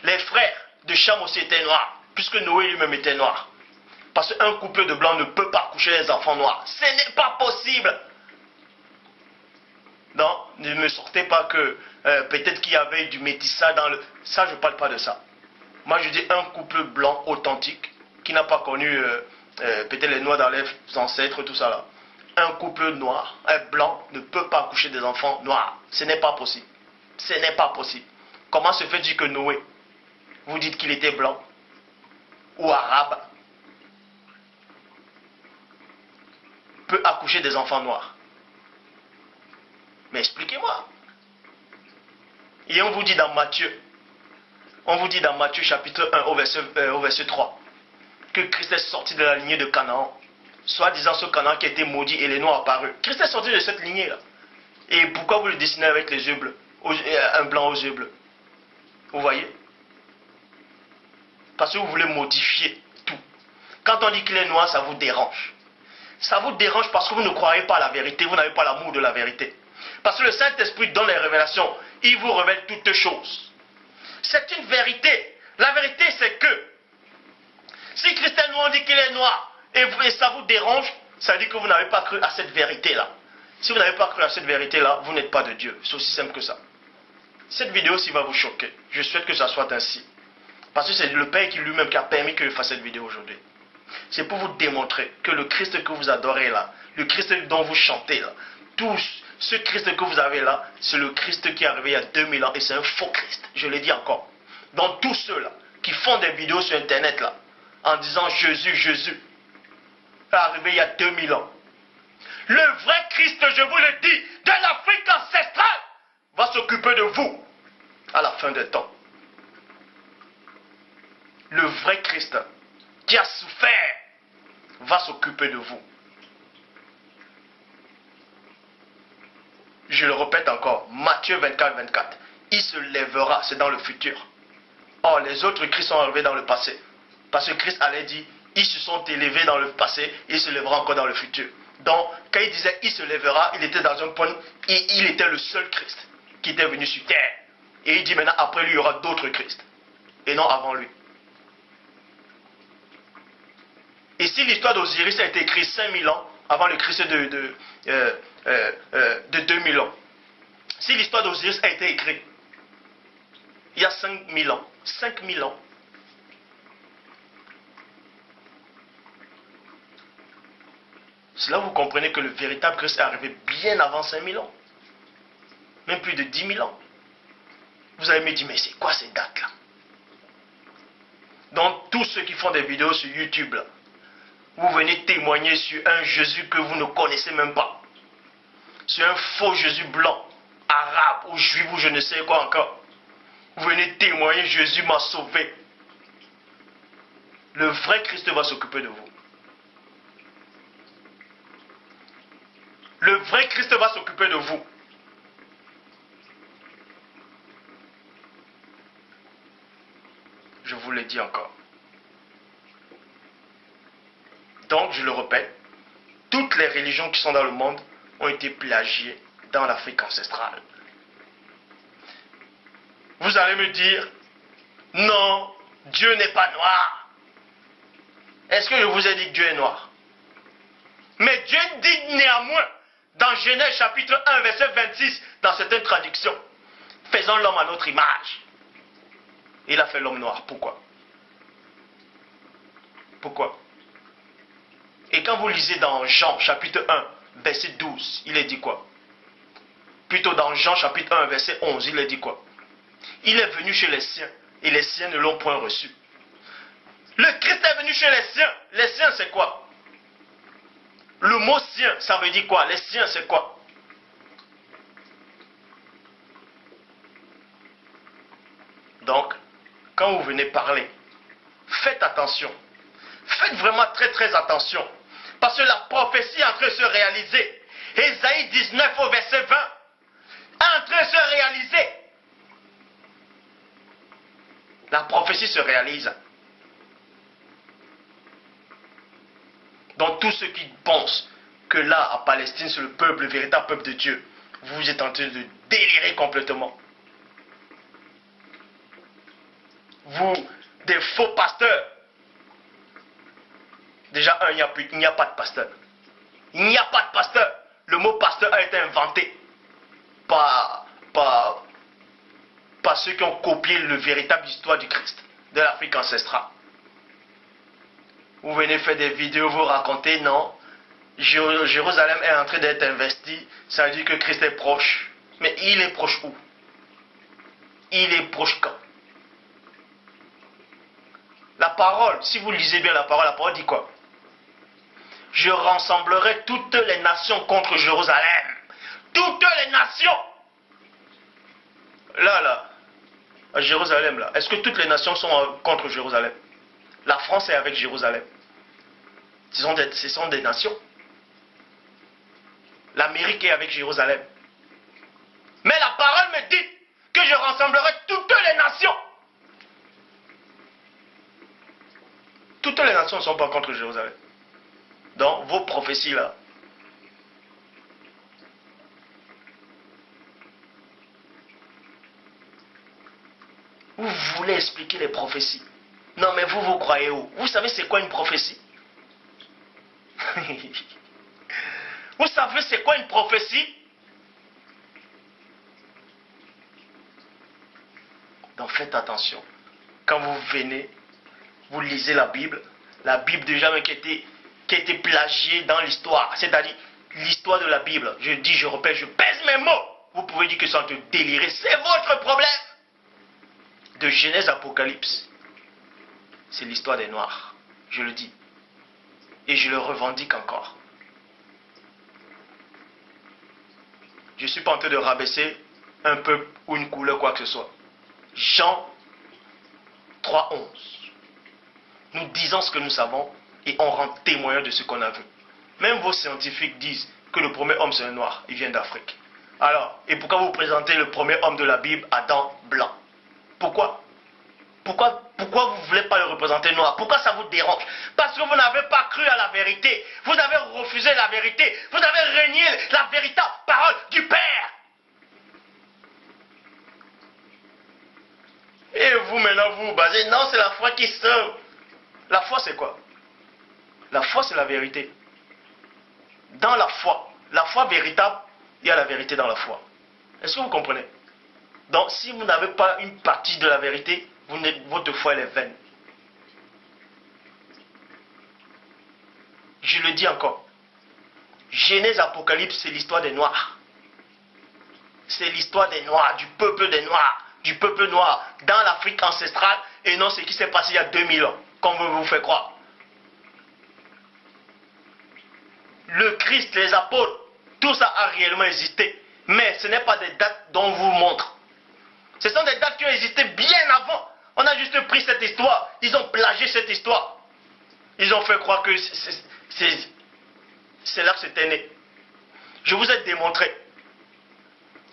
Les frères de Cham aussi étaient noirs, puisque Noé lui-même était noir. Parce qu'un couple de blancs ne peut pas coucher les enfants noirs. Ce n'est pas possible. Non, ne me sortez pas que peut-être qu'il y avait du métissage dans le... Ça, je ne parle pas de ça. Moi, je dis un couple blanc authentique qui n'a pas connu peut-être les noirs dans les ancêtres, tout ça là. Un couple noir, un blanc, ne peut pas accoucher des enfants noirs. Ce n'est pas possible. Ce n'est pas possible. Comment se fait-il que Noé, vous dites qu'il était blanc ou arabe, peut accoucher des enfants noirs? Mais expliquez-moi. Et on vous dit dans Matthieu, chapitre 1 au verset 3, que Christ est sorti de la lignée de Canaan, soi-disant ce Canaan qui a été maudit et les noirs apparus. Christ est sorti de cette lignée-là. Et pourquoi vous le dessinez avec les yeux bleus, un blanc aux yeux bleus? Vous voyez? Parce que vous voulez modifier tout. Quand on dit qu'il est noir, ça vous dérange. Ça vous dérange parce que vous ne croyez pas à la vérité, vous n'avez pas l'amour de la vérité. Parce que le Saint-Esprit donne les révélations, il vous révèle toutes choses. C'est une vérité. La vérité, c'est que si Christ est noir, on dit qu'il est noir, et ça vous dérange, ça veut dire que vous n'avez pas cru à cette vérité-là. Si vous n'avez pas cru à cette vérité-là, vous n'êtes pas de Dieu. C'est aussi simple que ça. Cette vidéo-ci va vous choquer. Je souhaite que ça soit ainsi. Parce que c'est le Père qui lui-même qui a permis que je fasse cette vidéo aujourd'hui. C'est pour vous démontrer que le Christ que vous adorez là, le Christ dont vous chantez là, tous, ce Christ que vous avez là, c'est le Christ qui est arrivé il y a 2000 ans et c'est un faux Christ. Je le dis encore. Donc tous ceux-là qui font des vidéos sur Internet là, en disant Jésus, est arrivé il y a 2000 ans. Le vrai Christ, je vous le dis, de l'Afrique ancestrale, va s'occuper de vous à la fin des temps. Le vrai Christ qui a souffert va s'occuper de vous. Je le répète encore, Matthieu 24, 24. Il se lèvera, c'est dans le futur. Or, les autres Christ sont arrivés dans le passé. Parce que Christ allait dire, ils se sont élevés dans le passé, ils se lèveront encore dans le futur. Donc, quand il disait, il se lèvera, il était dans un point, il était le seul Christ qui était venu sur terre. Et il dit maintenant, après lui, il y aura d'autres Christ. Et non avant lui. Et si l'histoire d'Osiris a été écrite 5000 ans avant le Christ de 2000 ans, si l'histoire d'Osiris a été écrite il y a 5000 ans, 5000 ans, c'est là où vous comprenez que le véritable Christ est arrivé bien avant 5000 ans. Même plus de 10 000 ans. Vous allez me dire, mais c'est quoi ces dates-là? Donc, tous ceux qui font des vidéos sur YouTube, là, vous venez témoigner sur un Jésus que vous ne connaissez même pas. Sur un faux Jésus blanc, arabe ou juif ou je ne sais quoi encore. Vous venez témoigner, Jésus m'a sauvé. Le vrai Christ va s'occuper de vous. Le vrai Christ va s'occuper de vous. Je vous le dis encore. Donc, je le répète, toutes les religions qui sont dans le monde ont été plagiées dans l'Afrique ancestrale. Vous allez me dire, non, Dieu n'est pas noir. Est-ce que je vous ai dit que Dieu est noir? Mais Dieu dit néanmoins, dans Genèse chapitre 1, verset 26, dans certaines traductions, faisons l'homme à notre image. Il a fait l'homme noir. Pourquoi? Pourquoi? Et quand vous lisez dans Jean chapitre 1, verset 12, il est dit quoi? Plutôt dans Jean chapitre 1, verset 11, il est dit quoi? Il est venu chez les siens, et les siens ne l'ont point reçu. Le Christ est venu chez les siens c'est quoi? Le mot sien, ça veut dire quoi? Les siens c'est quoi? Donc, quand vous venez parler, faites attention. Faites vraiment très très attention. Parce que la prophétie est en train de se réaliser. Ésaïe 19 au verset 20 est en train de se réaliser. La prophétie se réalise. Donc tous ceux qui pensent que là, à Palestine, c'est le peuple, le véritable peuple de Dieu, vous êtes en train de délirer complètement. Vous, des faux pasteurs. Déjà, il n'y a pas de pasteur. Il n'y a pas de pasteur. Le mot pasteur a été inventé par ceux qui ont copié le véritable histoire du Christ, de l'Afrique ancestrale. Vous venez faire des vidéos, vous racontez, non, Jérusalem est en train d'être investie, ça veut dire que Christ est proche. Mais il est proche où? Il est proche quand? La parole, si vous lisez bien la parole dit quoi? Je rassemblerai toutes les nations contre Jérusalem. Toutes les nations. Là, à Jérusalem, là, est-ce que toutes les nations sont contre Jérusalem? La France est avec Jérusalem. Ce sont des nations. L'Amérique est avec Jérusalem. Mais la parole me dit que je rassemblerai toutes les nations. Toutes les nations ne sont pas contre Jérusalem. Donc, vos prophéties là, vous voulez expliquer les prophéties. Non, mais vous croyez où? Vous savez c'est quoi une prophétie? Vous savez c'est quoi une prophétie? Donc, faites attention. Quand vous venez, vous lisez la Bible déjà même qui a été plagiée dans l'histoire, c'est-à-dire l'histoire de la Bible. Je dis, je répète, je pèse mes mots. Vous pouvez dire que c'est en train de délirer, c'est votre problème. De Genèse à Apocalypse, c'est l'histoire des Noirs, je le dis. Et je le revendique encore. Je ne suis pas en train de rabaisser un peuple ou une couleur, quoi que ce soit. Jean 3:11. Nous disons ce que nous savons et on rend témoin de ce qu'on a vu. Même vos scientifiques disent que le premier homme c'est un noir, il vient d'Afrique. Alors, et pourquoi vous présentez le premier homme de la Bible, Adam, blanc? Pourquoi? pourquoi vous ne voulez pas le représenter noir? Pourquoi ça vous dérange? Parce que vous n'avez pas cru à la vérité. Vous avez refusé la vérité. Vous avez renié la véritable parole du Père. Et vous maintenant vous basez, non, c'est la foi qui sauve. La foi c'est quoi? La foi c'est la vérité. Dans la foi véritable, il y a la vérité dans la foi. Est-ce que vous comprenez? Donc si vous n'avez pas une partie de la vérité, votre foi elle est vaine. Je le dis encore. Genèse, Apocalypse, c'est l'histoire des Noirs. C'est l'histoire des Noirs, du peuple des Noirs, du peuple noir dans l'Afrique ancestrale et non ce qui s'est passé il y a 2000 ans, comme vous fait croire. Le Christ, les apôtres, tout ça a réellement existé. Mais ce n'est pas des dates dont vous montre. Ce sont des dates qui ont existé bien avant. On a juste pris cette histoire. Ils ont plagié cette histoire. Ils ont fait croire que c'est là que c'était né. Je vous ai démontré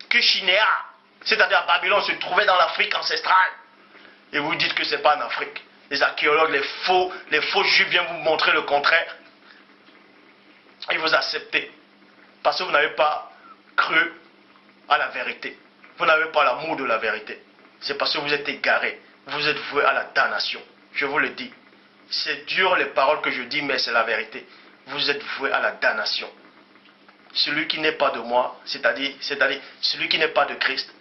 que Shinéar, c'est-à-dire à Babylone, se trouvait dans l'Afrique ancestrale. Et vous dites que ce n'est pas en Afrique. Les archéologues, les faux juifs viennent vous montrer le contraire. Et vous acceptez. Parce que vous n'avez pas cru à la vérité. Vous n'avez pas l'amour de la vérité. C'est parce que vous êtes égarés. Vous êtes voués à la damnation. Je vous le dis. C'est dur les paroles que je dis, mais c'est la vérité. Vous êtes voués à la damnation. Celui qui n'est pas de moi, c'est-à-dire celui qui n'est pas de Christ.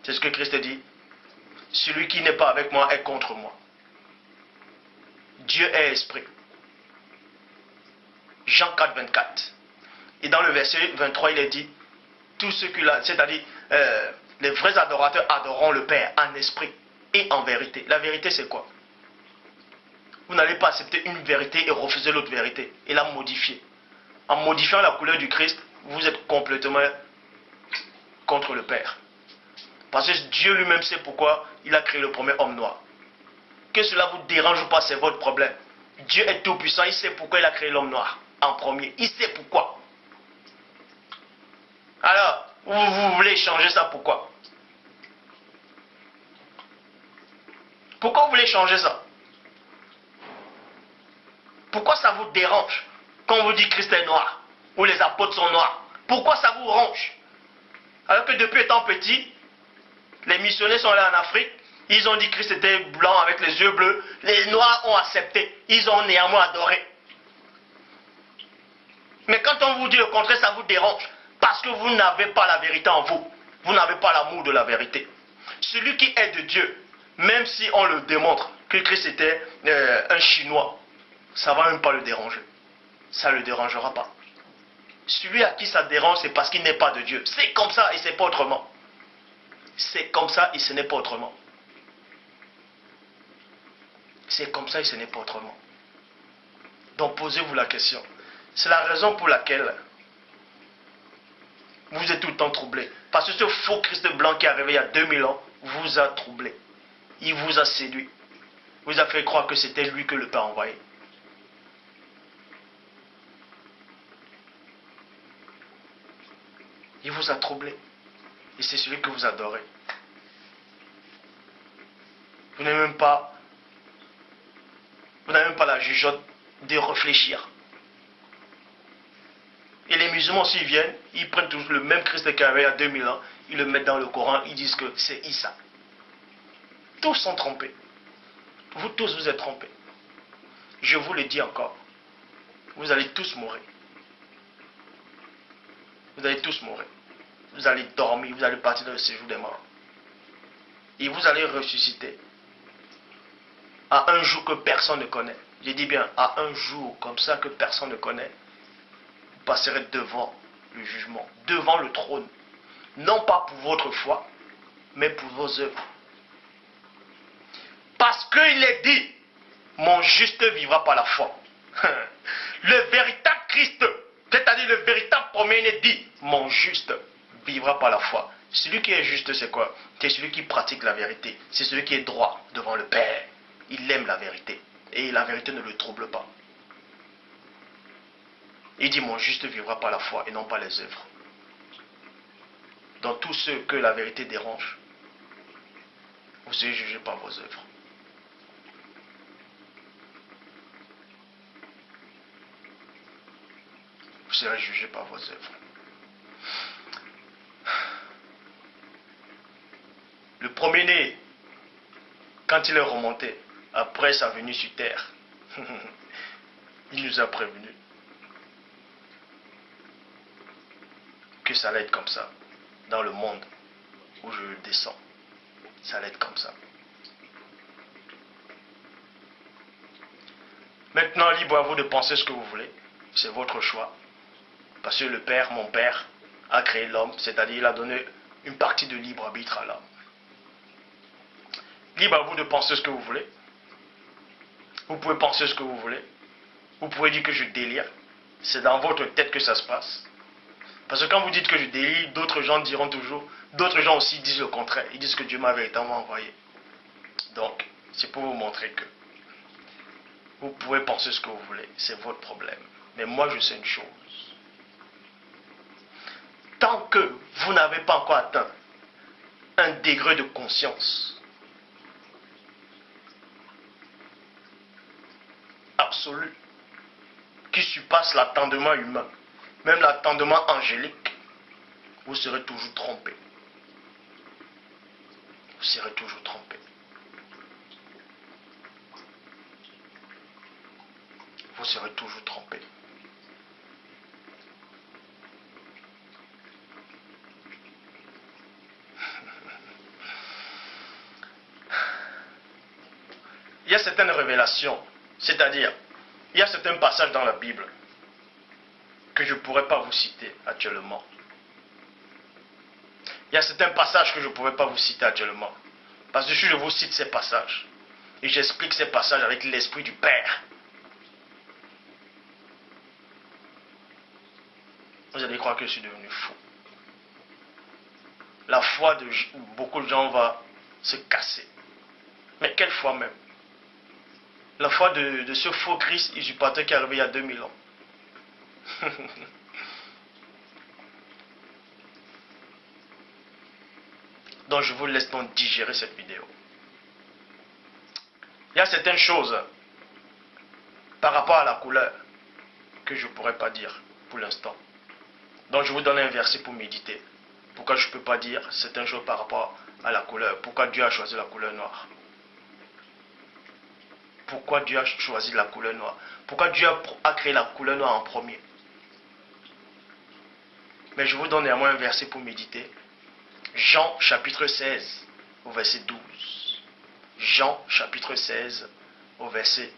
C'est ce que Christ dit. Celui qui n'est pas avec moi est contre moi. Dieu est esprit. Jean 4, 24. Et dans le verset 23, il est dit, tous ceux qui là, c'est-à-dire les vrais adorateurs adoreront le Père en esprit et en vérité. La vérité c'est quoi? Vous n'allez pas accepter une vérité et refuser l'autre vérité et la modifier. En modifiant la couleur du Christ, vous êtes complètement contre le Père. Parce que Dieu lui-même sait pourquoi il a créé le premier homme noir. Que cela vous dérange ou pas, c'est votre problème. Dieu est tout puissant, il sait pourquoi il a créé l'homme noir en premier. Il sait pourquoi. Alors, vous voulez changer ça, pourquoi? Pourquoi vous voulez changer ça? Pourquoi ça vous dérange quand on vous dit Christ est noir ou les apôtres sont noirs? Pourquoi ça vous ronge? Alors que depuis étant petit, les missionnaires sont allés en Afrique, ils ont dit que Christ était blanc avec les yeux bleus, les noirs ont accepté, ils ont néanmoins adoré. Mais quand on vous dit le contraire, ça vous dérange. Parce que vous n'avez pas la vérité en vous. Vous n'avez pas l'amour de la vérité. Celui qui est de Dieu, même si on le démontre que Christ était un Chinois, ça ne va même pas le déranger. Ça ne le dérangera pas. Celui à qui ça dérange, c'est parce qu'il n'est pas de Dieu. C'est comme ça et c'est pas autrement. C'est comme ça et ce n'est pas autrement. C'est comme ça et ce n'est pas autrement. Donc posez-vous la question. C'est la raison pour laquelle vous êtes tout le temps troublé. Parce que ce faux Christ blanc qui est arrivé il y a 2000 ans vous a troublé. Il vous a séduit. Vous a fait croire que c'était lui que le Père a envoyé. Il vous a troublé. Et c'est celui que vous adorez. Vous n'avez même pas la jugeote de réfléchir. Et les musulmans, s'ils viennent, ils prennent tous le même Christ qui avait il y a 2000 ans, ils le mettent dans le Coran, ils disent que c'est Issa. Tous sont trompés. Vous tous, vous êtes trompés. Je vous le dis encore. Vous allez tous mourir. Vous allez tous mourir. Vous allez dormir, vous allez partir dans le séjour des morts. Et vous allez ressusciter. À un jour que personne ne connaît. Je dis bien, à un jour comme ça que personne ne connaît. Vous passerez devant le jugement, devant le trône. Non pas pour votre foi, mais pour vos œuvres. Parce qu'il est dit, mon juste vivra par la foi. Le véritable Christ, c'est-à-dire le véritable premier-né dit, mon juste vivra par la foi. Celui qui est juste, c'est quoi? C'est celui qui pratique la vérité. C'est celui qui est droit devant le Père. Il aime la vérité. Et la vérité ne le trouble pas. Il dit, mon juste vivra par la foi et non par les œuvres. Dans tous ceux que la vérité dérange, vous serez jugé par vos œuvres. Vous serez jugé par vos œuvres. Le premier-né, quand il est remonté, après sa venue sur terre, il nous a prévenu que ça allait être comme ça dans le monde où je descends. Ça allait être comme ça. Maintenant, libre à vous de penser ce que vous voulez. C'est votre choix. Parce que le Père, mon Père, a créé l'homme, c'est-à-dire il a donné une partie de libre arbitre à l'homme. Libre à vous de penser ce que vous voulez. Vous pouvez penser ce que vous voulez. Vous pouvez dire que je délire. C'est dans votre tête que ça se passe. Parce que quand vous dites que je délire, d'autres gens diront toujours, d'autres gens aussi disent le contraire. Ils disent que Dieu m'a véritablement envoyé. Donc, c'est pour vous montrer que vous pouvez penser ce que vous voulez. C'est votre problème. Mais moi, je sais une chose. Tant que vous n'avez pas encore atteint un degré de conscience absolu qui surpasse l'attendement humain, même l'attendement angélique, vous serez toujours trompé. Vous serez toujours trompé. Vous serez toujours trompé. Il y a certaines révélations, c'est-à-dire, il y a certains passages dans la Bible que je ne pourrais pas vous citer actuellement. Il y a certains passages que je ne pourrais pas vous citer actuellement. Parce que si je vous cite ces passages, et j'explique ces passages avec l'esprit du Père, vous allez croire que je suis devenu fou. La foi de beaucoup de gens va se casser. Mais quelle foi même? La foi de ce faux Christ usurpateur qui est arrivé il y a 2000 ans. Donc je vous laisse donc digérer cette vidéo. Il y a certaines choses par rapport à la couleur que je ne pourrais pas dire pour l'instant. Donc je vous donne un verset pour méditer. Pourquoi je ne peux pas dire certaines choses par rapport à la couleur? Pourquoi Dieu a choisi la couleur noire? Pourquoi Dieu a choisi la couleur noire? Pourquoi Dieu a créé la couleur noire en premier? Mais je vous donne néanmoins un verset pour méditer. Jean chapitre 16 au verset 12. Jean chapitre 16 au verset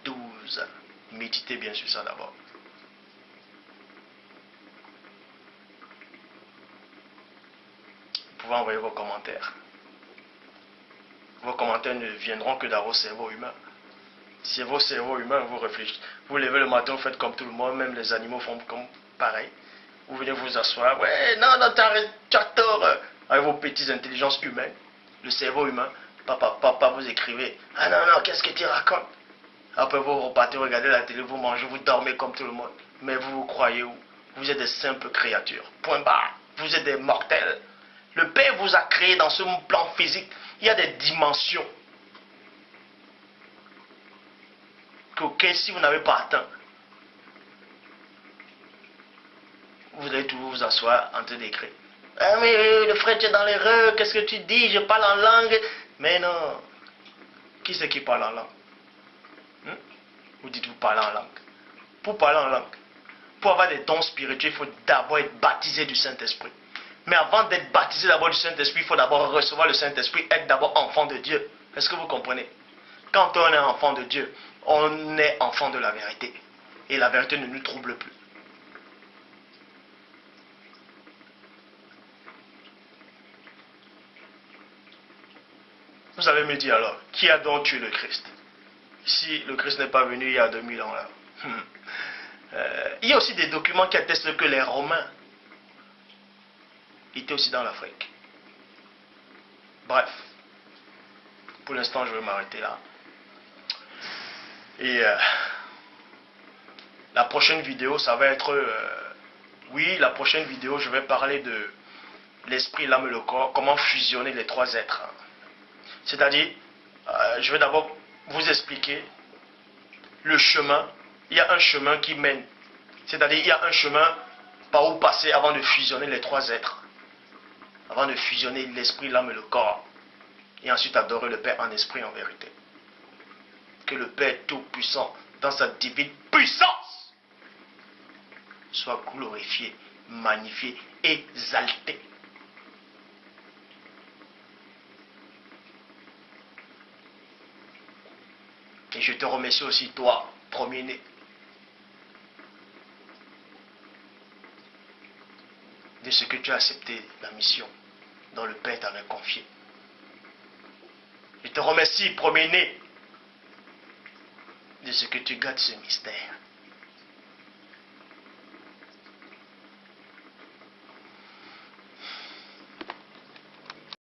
12. Méditez bien sur ça d'abord. Vous pouvez envoyer vos commentaires. Vos commentaires ne viendront que dans vos cerveaux humains. Si vos cerveaux humains, vous réfléchissez, vous levez le matin, vous faites comme tout le monde, même les animaux font comme pareil. Vous venez vous asseoir, ouais, non, tu as tort, avec vos petites intelligences humaines, le cerveau humain, papa, vous écrivez, ah non, qu'est-ce que tu racontes? Après vous repartez, regardez la télé, vous mangez, vous dormez comme tout le monde. Mais vous croyez où? Vous êtes des simples créatures, point barre, vous êtes des mortels. Le Père vous a créé dans ce plan physique, il y a des dimensions que si vous n'avez pas atteint, vous allez toujours vous asseoir en train d'écrire. Ah mais le frère, tu es dans l'erreur, qu'est-ce que tu dis? Je parle en langue. Mais non. Qui c'est qui parle en langue? Vous dites vous parlez en langue. Pour parler en langue, pour avoir des dons spirituels, il faut d'abord être baptisé du Saint-Esprit. Mais avant d'être baptisé d'abord du Saint-Esprit, il faut d'abord recevoir le Saint-Esprit, être d'abord enfant de Dieu. Est-ce que vous comprenez? Quand on est enfant de Dieu, on est enfant de la vérité. Et la vérité ne nous trouble plus. Vous allez me dire alors, qui a donc tué le Christ? Si le Christ n'est pas venu il y a 2000 ans là. Il y a aussi des documents qui attestent que les Romains étaient aussi dans l'Afrique. Bref, pour l'instant je vais m'arrêter là. Et la prochaine vidéo, ça va être... oui, la prochaine vidéo, je vais parler de l'esprit, l'âme et le corps, comment fusionner les trois êtres. C'est-à-dire, je vais d'abord vous expliquer le chemin. Il y a un chemin qui mène. C'est-à-dire, il y a un chemin par où passer avant de fusionner les trois êtres. Avant de fusionner l'esprit, l'âme et le corps. Et ensuite adorer le Père en esprit et en vérité. Que le Père Tout-Puissant, dans sa divine puissance, soit glorifié, magnifié, exalté. Et je te remercie aussi, toi, premier-né, de ce que tu as accepté la mission dont le Père t'avait confiée. Je te remercie, premier-né, de ce que tu gardes ce mystère.